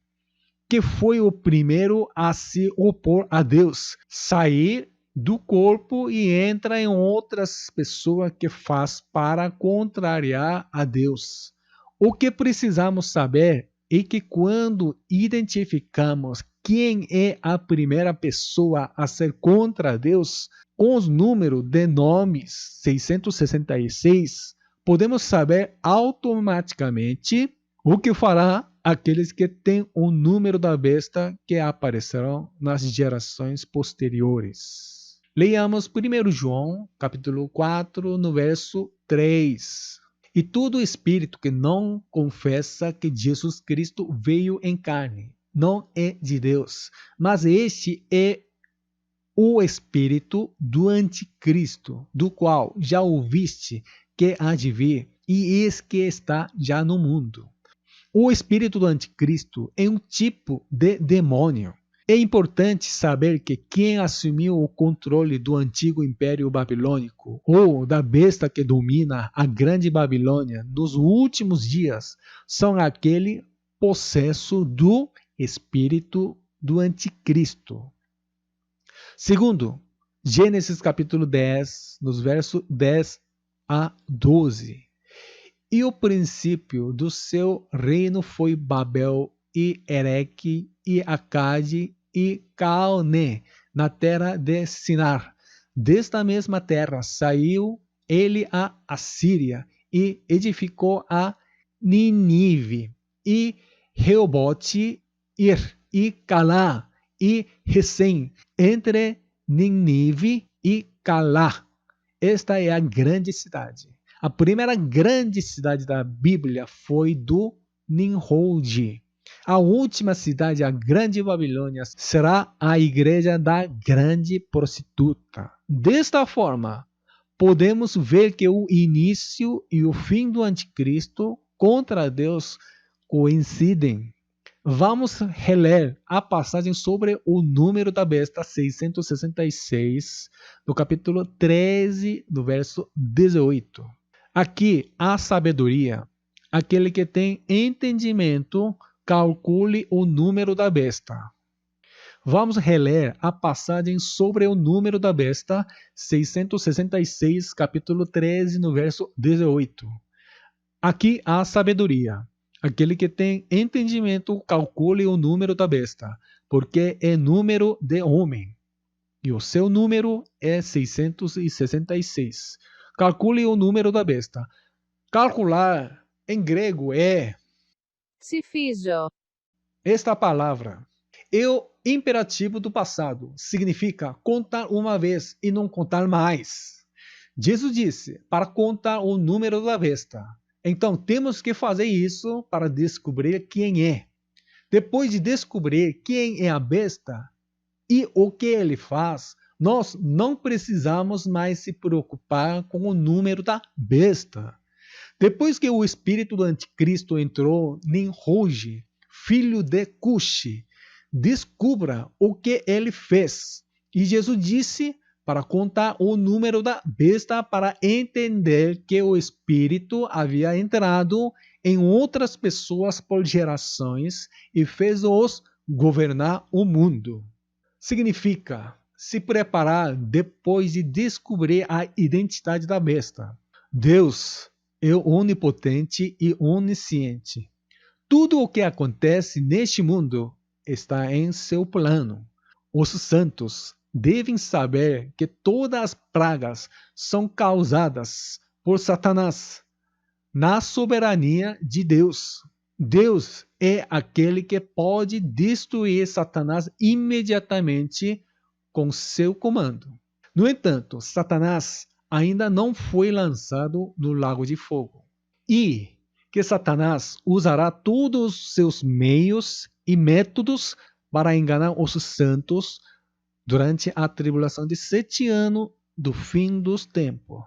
que foi o primeiro a se opor a Deus, sair do corpo e entra em outras pessoas que faz para contrariar a Deus. O que precisamos saber é que quando identificamos quem é a primeira pessoa a ser contra Deus, com os números de nomes 666, podemos saber automaticamente o que fará aqueles que têm o número da besta que aparecerão nas gerações posteriores. Leiamos 1 João, capítulo 4, no verso 3. E todo espírito que não confessa que Jesus Cristo veio em carne não é de Deus, mas este é o espírito do anticristo, do qual já ouviste que há de vir, e eis que está já no mundo. O espírito do anticristo é um tipo de demônio. É importante saber que quem assumiu o controle do antigo império babilônico, ou da besta que domina a grande Babilônia nos últimos dias, são aquele possesso do espírito do anticristo. Segundo, Gênesis capítulo 10, nos versos 10 a 12. E o princípio do seu reino foi Babel e Ereque e Acade e Calné, na terra de Sinar. Desta mesma terra saiu ele a Assíria e edificou a Nínive e Reobote, Ir e Calá e Recém, entre Nínive e Calá. Esta é a grande cidade. A primeira grande cidade da Bíblia foi do Nimrod. A última cidade, a grande Babilônia, será a igreja da grande prostituta. Desta forma, podemos ver que o início e o fim do anticristo contra Deus coincidem. Vamos reler a passagem sobre o número da besta 666, do capítulo 13, do verso 18. Aqui a sabedoria. Aquele que tem entendimento, calcule o número da besta. Vamos reler a passagem sobre o número da besta 666, capítulo 13, no verso 18. Aqui a sabedoria. Aquele que tem entendimento, calcule o número da besta, porque é número de homem. E o seu número é 666. Calcule o número da besta. Calcular, em grego, é Ψηφίζω. esta palavra. É o imperativo do passado. Significa contar uma vez e não contar mais. Jesus disse para contar o número da besta. Então, temos que fazer isso para descobrir quem é. Depois de descobrir quem é a besta e o que ele faz, nós não precisamos mais se preocupar com o número da besta. Depois que o espírito do anticristo entrou em Nimrod, filho de Cuxi, descubra o que ele fez. E Jesus disse para contar o número da besta para entender que o espírito havia entrado em outras pessoas por gerações e fez-os governar o mundo. Significa se preparar depois de descobrir a identidade da besta. Deus é onipotente e onisciente. Tudo o que acontece neste mundo está em seu plano. Os santos devem saber que todas as pragas são causadas por Satanás, na soberania de Deus. Deus é aquele que pode destruir Satanás imediatamente com seu comando. No entanto, Satanás ainda não foi lançado no lago de fogo. E que Satanás usará todos os seus meios e métodos para enganar os santos durante a tribulação de 7 anos do fim dos tempos.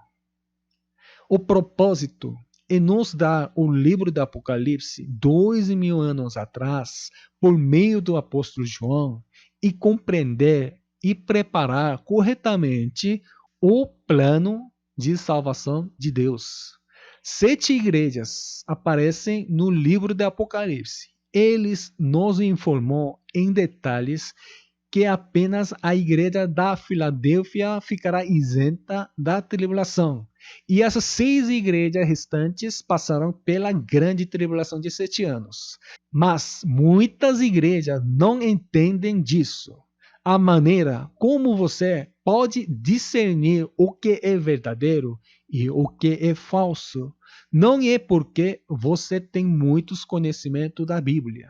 O propósito é nos dar o livro do Apocalipse 2000 anos atrás, por meio do apóstolo João, e compreender e preparar corretamente o plano de salvação de Deus. 7 igrejas aparecem no livro de Apocalipse. Eles nos informou em detalhes que apenas a igreja da Filadélfia ficará isenta da tribulação. E as 6 igrejas restantes passarão pela grande tribulação de 7 anos. Mas muitas igrejas não entendem disso. A maneira como você pode discernir o que é verdadeiro e o que é falso não é porque você tem muitos conhecimentos da Bíblia.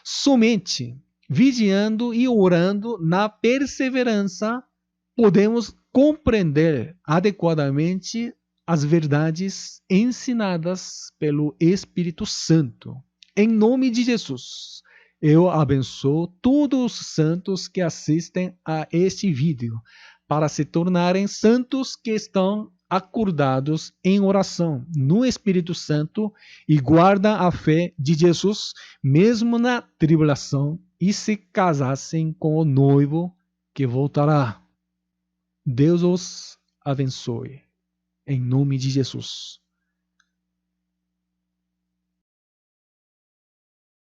Somente vigiando e orando na perseverança, podemos compreender adequadamente as verdades ensinadas pelo Espírito Santo. Em nome de Jesus, eu abençoo todos os santos que assistem a este vídeo para se tornarem santos que estão acordados em oração no Espírito Santo e guardam a fé de Jesus mesmo na tribulação e se casassem com o noivo que voltará. Deus os abençoe. Em nome de Jesus.